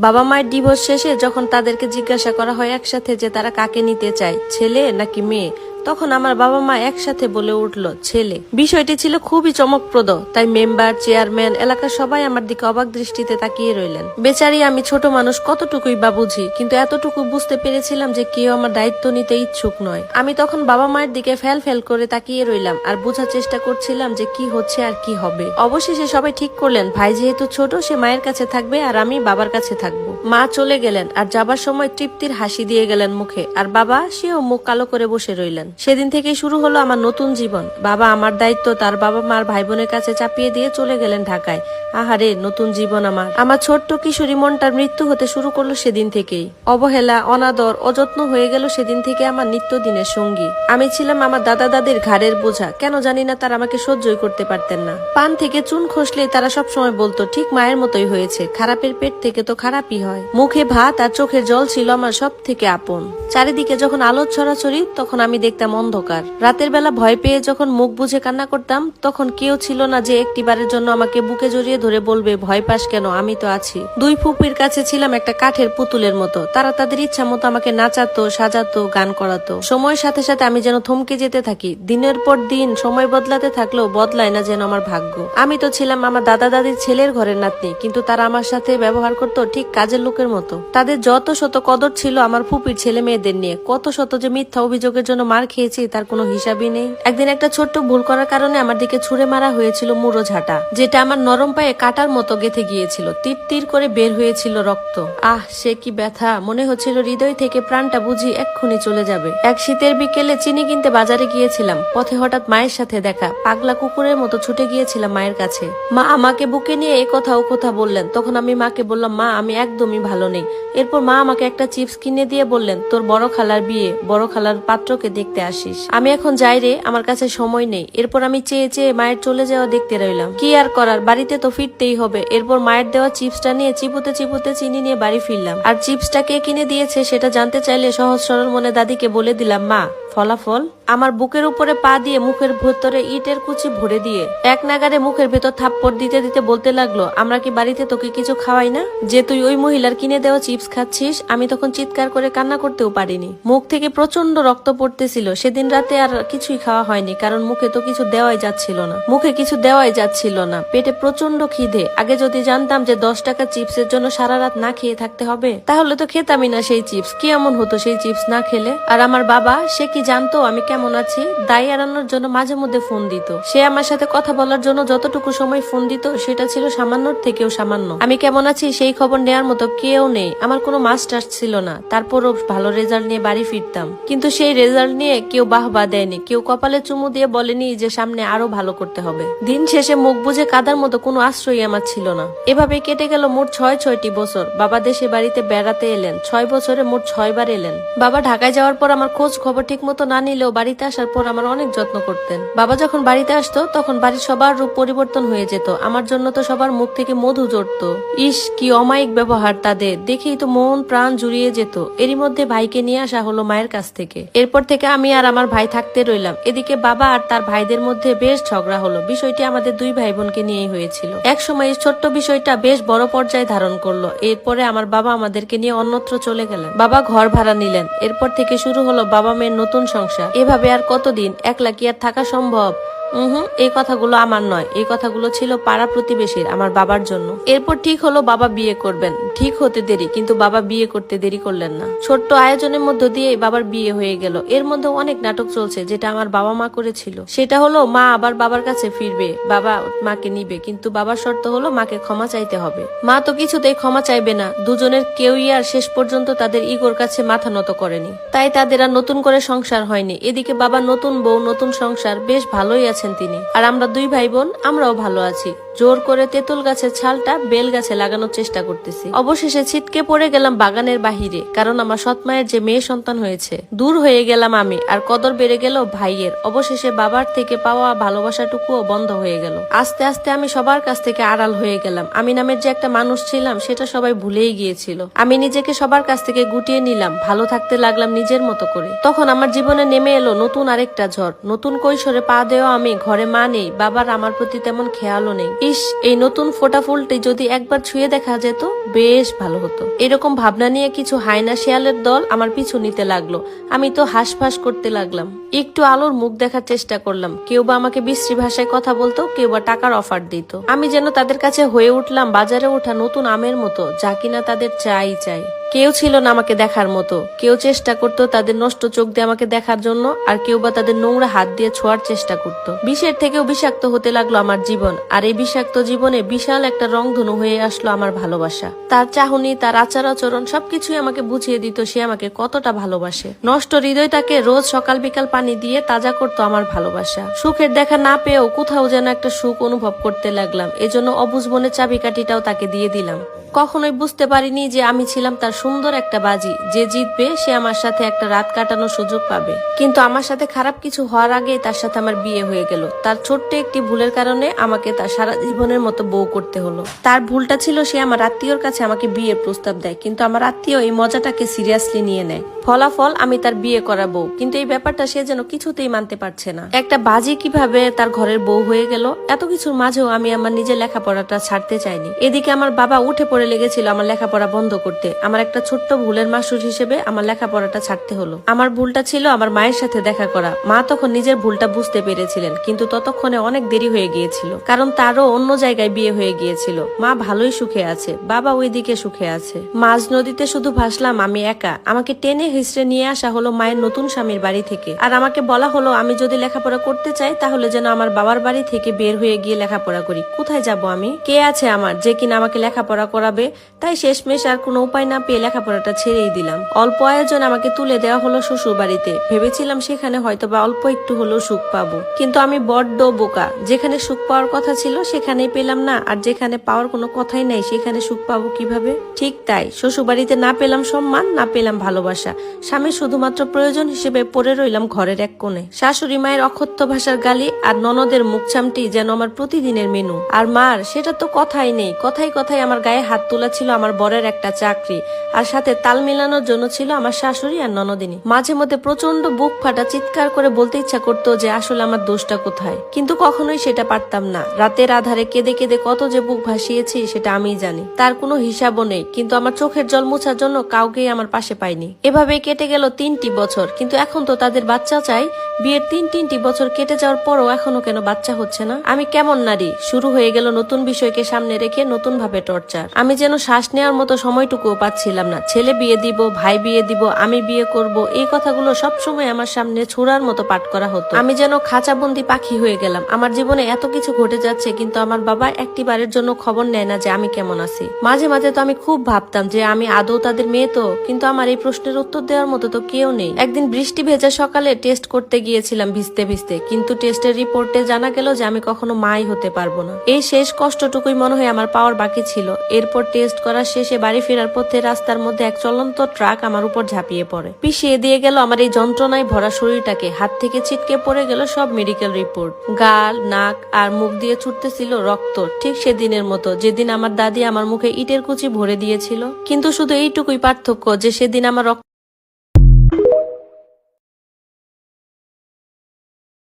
বাবা মায়ের ডিভোর্স শেষে যখন তাদেরকে জিজ্ঞাসা করা হয় একসাথে যে তারা কাকে নিতে চায়, ছেলে নাকি মেয়ে, তখন আমার বাবা মা একসাথে বলে উঠল ছেলে। বিষয়টি ছিল খুবই চমকপ্রদ, তাই মেম্বার, চেয়ারম্যান, এলাকার সবাই আমার দিকে অবাক দৃষ্টিতে তাকিয়ে রইলেন। বেচারি আমি ছোট মানুষ, কতটুকুই বা বুঝি, কিন্তু এতটুকু বুঝতে পেরেছিলাম যে কেউ আমার দায়িত্ব নিতে ইচ্ছুক নয়। আমি তখন বাবা মায়ের দিকে ফেল ফেল করে তাকিয়ে রইলাম আর বোঝার চেষ্টা করছিলাম যে কি হচ্ছে আর কি হবে। অবশেষে সবাই ঠিক করলেন ভাই যেহেতু ছোট সে মায়ের কাছে থাকবে আর আমি বাবার কাছে থাকবো। মা চলে গেলেন আর যাবার সময় তৃপ্তির হাসি দিয়ে গেলেন মুখে, আর বাবা সেও মুখ কালো করে বসে রইলেন। সেদিন থেকে শুরু হলো আমার নতুন জীবন। বাবা আমার দায়িত্ব তার বাবা মার ভাই বোনের কাছে চাপিয়ে দিয়ে চলে গেলেন ঢাকায়। আহারে নতুন জীবন আমার ছোট্ট কিশোরী মনটার মৃত্যু হতে শুরু করলো সেদিন থেকেই। অবহেলা, অনাদর, অযত্ন হয়ে গেল সেদিন থেকে আমার নিত্যদিনের সঙ্গী। আমি ছিলাম আমার দাদা দাদির ঘাড়ের বোঝা। কেন জানি না তারা আমাকে সহ্যই করতে পারতেন না। পান থেকে চুন খসলেই তারা সবসময় বলতো ঠিক মায়ের মতোই হয়েছে, খারাপের পেট থেকে তো খারাপই হয়। মুখে ভাত আর চোখের জল ছিল আমার সব থেকে আপন। চারিদিকে যখন আলো ছড়াছড়ি তখন আমি দেখতাম অন্ধকার। রাতের বেলা ভয় পেয়ে যখন মুখ বুঝে কান্না করতাম তখন কেউ ছিল না যে একটিবারের জন্য আমাকে বুকে জড়িয়ে ধরে বলবে ভয় পাস কেন, আমি তো আছি। দুই ফুপির কাছে ছিলাম একটা কাঠের পুতুলের মতো। তারা তাদের ইচ্ছা মতো আমাকে নাচাতো, সাজাতো, গান করাতো। সময়ের সাথে সাথে আমি যেন থমকে যেতে থাকি। দিনের পর দিন সময় বদলাতে থাকলেও বদলায় না যেন আমার ভাগ্য। আমি তো ছিলাম আমার দাদা দাদির ছেলের ঘরের নাতনি, কিন্তু তারা আমার সাথে ব্যবহার করতো ঠিক কাজের লোকের মতো। তাদের যত শত কদর ছিল আমার ফুপির ছেলে মেয়েদের নিয়ে। কত শত যে মিথ্যা অভিযোগের জন্য মার খেয়েছি তার কোনো হিসাবই নেই। একদিন একটা ছোট্ট ভুল করার কারণে আমার দিকে ছুঁড়ে মারা হয়েছিল মুড়ো ঝাঁটা, যেটা আমার নরম পায়ে কাটার মতো গেথে গিয়েছিল। তীর তীর করে বের হয়েছিল রক্ত। সে কি ব্যথা! মনে হচ্ছিল হৃদয় থেকে প্রাণটা বুঝি এক্ষুনি চলে যাবে। এক শীতের বিকেলে চিনি কিনতে বাজারে গিয়েছিলাম। পথে হঠাৎ মায়ের সাথে দেখা। পাগলা কুকুরের মতো ছুটে গিয়েছিলাম মায়ের কাছে। মা আমাকে বুকে নিয়ে এ কথা ও কথা বললেন। তখন আমি মাকে বললাম, মা আমি একদমই ভালো নেই। এরপর মা আমাকে একটা চিপস কিনে দিয়ে বললেন, তোর বড় খালার বিয়ে, বড় খালার পাত্রকে দেখতে আসিস। আমি এখন যাই রে, আমার কাছে সময় নেই। এরপর আমি চেয়ে চেয়ে মায়ের চলে যাওয়া দেখতে রইলাম। কি আর করার, বাড়িতে তো ফিরতেই হবে। এরপর মায়ের দেওয়া চিপসটা নিয়ে চিপুতে চিপুতে চিনি নিয়ে বাড়ি ফিরলাম। আর চিপসটা কে কিনে দিয়েছে সেটা জানতে চাইলে সহজ সরল মনে দাদিকে বলে দিলাম, মা ফলাফল। আমার বুকের উপরে পা দিয়ে মুখের ভেতরে ইটের কুচি ভরে দিয়ে এক নাগারে মুখের ভেতর থাপ্পড় দিতে দিতে বলতে লাগলো, আমরা কি বাড়িতে তোকে কিছু খাওয়াই না যে তুই ওই মহিলার কিনে দেওয়া চিপস খাচ্ছিস? আমি তখন চিৎকার করে কান্না করতেও পারিনি। মুখ থেকে প্রচন্ড রক্ত পড়তেছিল। সেদিন রাতে আর কিছুই খাওয়া হয়নি, কারণ মুখে তো কিছু দেওয়াই যাচ্ছিল না। পেটে প্রচন্ড খিদে। আগে যদি জানতাম যে 10 টাকা চিপসের জন্য সারা রাত না খেয়ে থাকতে হবে, তাহলে তো খেতামই না সেই চিপস। কি এমন হতো সেই চিপস না খেলে? আর আমার বাবা, সে কি জানতো আমি কেমন আছি? দায় এড়ানোর জন্য মাঝে মধ্যে ফোন দিত। সে আমার সাথে কথা বলার জন্য যতটুকু সময় ফোন দিত সেটা ছিল সামান্যর থেকেও সামান্য। আমি কেমন আছি সেই খবর নেওয়ার মতো কেউ নেই। আমার কোনো মাস্টার্স ছিল না, তারপরও ভালো রেজাল্ট নিয়ে বাড়ি ফিরতাম। কিন্তু সেই রেজাল্ট নিয়ে কেউ বাহবা দেয়নি, কেউ কপালে চুমু দিয়ে বলেনি যে সামনে আরো ভালো করতে হবে। দিন শেষে মুখ বুঝে কাদার মতো কোনো আশ্রয় আমার ছিল না। এভাবে কেটে গেল মোট 6টি বছর। বাবা দেশে বাড়িতে বেড়াতে এলেন। 6 বছরে মোট 6 বার এলেন। বাবা ঢাকায় যাওয়ার পর আমার খোঁজ খবর ঠিক মতো না নিলেও বাড়িতে আসার পর আমার অনেক যত্ন করতেন। বাবা যখন বাড়িতে আসতো তখন বাড়ির সবার রূপ পরিবর্তন হয়ে যেত। আমার জন্য তো সবার মুখ থেকে মধু ঝরতো। ইস কি অমায়িক ব্যবহার তাদের, দেখেই তো মন প্রাণ জুড়িয়ে যেত। এরই মধ্যে ভাইকে নিয়ে আসা হলো মায়ের কাছ থেকে। এরপর থেকে আমি আর আমার ভাই থাকতে রইলাম। এদিকে বাবা আর তার ভাইদের মধ্যে বেশ ঝগড়া হলো। বিষয়টি আমাদের 2 ভাই বোনকে নিয়েই হয়েছিল। এক সময় এই ছোট্ট বিষয়টা বেশ বড় পর্যায়ে ধারণ করলো। এরপরে আমার বাবা আমাদেরকে নিয়ে অন্যত্র চলে গেলেন। বাবা ঘর ভাড়া নিলেন। এরপর থেকে শুরু হলো বাবা মেয়ের নতুন সংসার। এভাবে আর কতদিন একলা কি আর থাকা সম্ভব? এই কথাগুলো আমার নয়, এই কথাগুলো ছিল পাড়া প্রতিবেশীর, আমার বাবার জন্য। এরপর ঠিক হলো বাবা বিয়ে করবেন। ঠিক হতে দেরি, কিন্তু বাবা বিয়ে করতে দেরি করলেন না। ছোট্ট আয়োজনের মধ্য দিয়ে বাবার বিয়ে হয়ে গেল। এর মধ্যে অনেক নাটক চলছে যেটা আমার বাবা মা করেছিল। সেটা হলো মা আবার বাবার কাছে ফিরবে, বাবা মাকে নিবে, কিন্তু বাবার শর্ত হলো মাকে ক্ষমা চাইতে হবে। মা তো কিছুতেই ক্ষমা চাইবে না। দুজনের কেউই আর শেষ পর্যন্ত তাদের ইগোর কাছে মাথা নত করেনি। তাই তাদের আর নতুন করে সংসার হয়নি। এদিকে বাবা নতুন বউ, নতুন সংসার, বেশ ভালোই আছে তিনি। আর আমরা 2 ভাই বোন, আমরাও ভালো আছি। জোর করে তেঁতুল গাছের ছালটা বেল গাছে লাগানোর চেষ্টা করতেছি। অবশেষে ছিটকে পড়ে গেলাম বাগানের বাহিরে, কারণ আমার সৎমায়ের যে মেয়ে সন্তান হয়েছে। দূর হয়ে গেলাম আমি, আর কদর বেড়ে গেল ভাইয়ের। অবশেষে বাবার থেকে পাওয়া ভালোবাসাটুকুও বন্ধ হয়ে গেল। আস্তে আস্তে আমি সবার কাছ থেকে আড়াল হয়ে গেলাম। আমি নামের যে একটা মানুষ ছিলাম সেটা সবাই ভুলেই গিয়েছিল। আমি নিজেকে সবার কাছ থেকে গুটিয়ে নিলাম, ভালো থাকতে লাগলাম নিজের মতো করে। তখন আমার জীবনে নেমে এলো নতুন আরেকটা ঝড়। নতুন কৈশোরে পা দেওয়া আমি আমি, ঘরে মা নেই, বাবার আমার প্রতি তেমন খেয়ালও নেই। ইস, এই নতুন ফোটা ফুলটি যদি একবার ছুঁয়ে দেখা যেত বেশ ভালো হতো। এরকম ভাবনা নিয়ে কিছু হায়না শিয়ালের দল আমার পিছু নিতে লাগলো। আমি তো হাঁসফাঁস করতে লাগলাম। একটু আলোর মুখ দেখার চেষ্টা করলাম। কেউ বা আমাকে বিশ্রী ভাষায় কথা বলতো, কেউ বা টাকার অফার দিত। আমি যেন তাদের কাছে হয়ে উঠলাম বাজারে ওঠা নতুন আমের মতো, যা কিনা তাদের চাই চাই। কেউ ছিল না আমাকে দেখার মতো। কেউ চেষ্টা করতো তাদের নষ্ট চোখ দিয়ে আমাকে দেখার জন্য, আর কেউ বা তাদের নোংরা হাত দিয়ে ছোঁয়ার চেষ্টা করত। বিষের থেকেও বিষাক্ত হতে লাগলো আমার জীবন, আর এই বিষাক্ত জীবনে বিশাল একটা রংধনু হয়ে আসলো আমার ভালোবাসা। তার চাহনি, তার আচার আচরণ সবকিছুই আমাকে বুঝিয়ে দিত সে আমাকে কতটা ভালোবাসে। নষ্ট হৃদয়টাকে রোজ সকাল বিকাল পানি দিয়ে তাজা করতো আমার ভালোবাসা। সুখের দেখা না পেয়েও কোথাও যেন একটা সুখ অনুভব করতে লাগলাম। এজন্য অবুঝ মনের চাবিকাঠিটাও তাকে দিয়ে দিলাম। কখনোই বুঝতে পারিনি যে আমি ছিলাম তার সুন্দর একটা বাজি, যে জিতবে সে আমার সাথে একটা রাত কাটানোর সুযোগ পাবে। কিন্তু আমার সাথে খারাপ কিছু হওয়ার আগেই তার সাথে আমার বিয়ে হয়ে গেল। তার ছোট্ট একটি ভুলের কারণে আমাকে তার সারা জীবনের মতো বউ করতে হলো। তার ভুলটা ছিল সে আমার আত্মীয়র কাছে আমাকে বিয়ের প্রস্তাব দেয়, কিন্তু আমার আত্মীয় এই মজাটাকে সিরিয়াসলি নিয়ে নেয়। ফলাফল আমি তার বিয়ে করা বউ, কিন্তু এই ব্যাপারটা সে যেন কিছুতেই মানতে পারছে না। একটা বাজি কিভাবে তার ঘরের বউ হয়ে গেল। এত কিছুর মাঝেও আমি আমার নিজের লেখাপড়াটা ছাড়তে চাইনি। এদিকে আমার বাবা উঠে পড়ে লেগেছিল আমার লেখাপড়া বন্ধ করতে। আমার একটা ছোট্ট ভুলের মাসুর হিসেবে আমার লেখাপড়াটা ছাড়তে হলো। আমার ভুলটা ছিল আমার মায়ের সাথে দেখা করা। মা তখন নিজের ভুলটা বুঝতে পেরেছিলেন, কিন্তু ততক্ষণে অনেক দেরি হয়ে গিয়েছিল, কারণ তারও অন্য জায়গায় বিয়ে হয়ে গিয়েছিল। মা ভালোই সুখে আছে, বাবা ওইদিকে সুখে আছে। মাঝ নদীতে শুধু ভাসলাম আমি একা। আমাকে টেনে হিসড়ে নিয়ে আসা হলো মায়ের নতুন স্বামীর বাড়ি থেকে, আর আমাকে বলা হলো আমি যদি লেখাপড়া করতে চাই তাহলে যেন আমার বাবার বাড়ি থেকে বের হয়ে গিয়ে লেখাপড়া করি। কোথায় যাব আমি? কে আছে আমার যে কিনা আমাকে লেখাপড়া করাবে? তাই শেষমেশ আর কোনো উপায় না পেয়ে লেখাপড়াটা ছেড়েই দিলাম। অল্প আয়োজন আমাকে তুলে দেওয়া হলো শ্বশুর বাড়িতে। ভেবেছিলাম সেখানে হয়তো বা অল্প একটু হলেও সুখ পাবো, কিন্তু আমি বড্ড বোকা। যেখানে সুখ পাওয়ার কথা ছিল সেখানেই পেলাম না, আর যেখানে পাওয়ার কোনো কথাই নাই সেখানে সুখ পাবো কিভাবে? ঠিক তাই, শ্বশুর বাড়িতে না পেলাম সম্মান, না পেলাম ভালোবাসা। স্বামী শুধুমাত্র প্রয়োজন হিসেবে পড়ে রইলাম ঘরের এক কোণে। শাশুড়ি মায়ের অকথ্য ভাষার গালি আর ননদের মুখছামটি যেন আমার প্রতিদিনের মেনু। আর মার সেটা তো কথাই নেই। কথাই কথাই আমার গায়ে হাত তোলা ছিল আমার বরের একটা চাকরি, আর সাথে তাল মেলানোর জন্য ছিল আমার শাশুড়ি আর ননদিনী। মাঝে মধ্যে প্রচন্ড বুক ফাটা চিৎকার করে বলতে ইচ্ছা করতো যে আসলে আমার দোষটা কোথায়, কিন্তু কখনোই সেটা পারতাম না। রাতের আধারে কেঁদে কেঁদে কত যে বুক ভাসিয়েছি সেটা আমিই জানি, তার কোনো হিসাবও নেই। কিন্তু আমার চোখের জল মোছার জন্য কাউকেই আমার পাশে পাইনি। এভাবে কেটে গেল 3টি বছর, কিন্তু এখন তো তাদের বাচ্চা চাই। বিয়ের 3টি বছর কেটে যাওয়ার পরও এখনো কেন বাচ্চা হচ্ছে না? আমি কেমন নারী? শুরু হয়ে গেল নতুন বিষয়কে সামনে রেখে নতুন ভাবে টর্চার। আমি যেন শ্বাস নেওয়ার মতো সময়টুকুও পাচ্ছিলাম না। ছেলে বিয়ে দিব, ভাই বিয়ে দিব, আমি বিয়ে করব, এই কথাগুলো সবসময় আমার সামনে ছোড়ার মতো পাঠ করা হতো। আমি যেন খাঁচাবন্দি পাখি হয়ে গেলাম। আমার জীবনে এত কিছু ঘটে যাচ্ছে, কিন্তু আমার বাবা একটি বারের জন্য খবর নেয় না যে আমি কেমন আছি। মাঝে মাঝে তো আমি খুব ভাবতাম যে আমি আদৌ তাদের মেয়ে তো, কিন্তু আমার এই প্রশ্নের উত্তর দেওয়ার মতো তো কেউ নেই। একদিন বৃষ্টি ভেজা সকালে টেস্ট করতে গিয়েছিলাম ভিজতে ভিজতে, কিন্তু টেস্টের রিপোর্টে জানা গেল যে আমি কখনো মাই হতে পারবো না। এই শেষ কষ্টটুকুই মনে হয় আমার পাওয়ার বাকি ছিল। এরপর টেস্ট করার শেষে বাড়ি ফেরার পথে রাস্তার মধ্যে এক চলন্ত ট্রাক আমার উপর ঝাঁপিয়ে পড়ে, পিষিয়ে দিয়ে গেল আমার এই যন্ত্রণায় ভরা শরীরটাকে। হাত থেকে ছিটকে পড়ে গেল সব মেডিকেল রিপোর্ট। গাল, নাক আর মুখ দিয়ে ছুটতেছিল রক্ত, ঠিক সেদিনের মতো যেদিন আমার দাদি আমার মুখে ইটের কুচি ভরে দিয়েছিল। কিন্তু শুধু এইটুকুই পার্থক্য যে সেদিন আমার রক্ত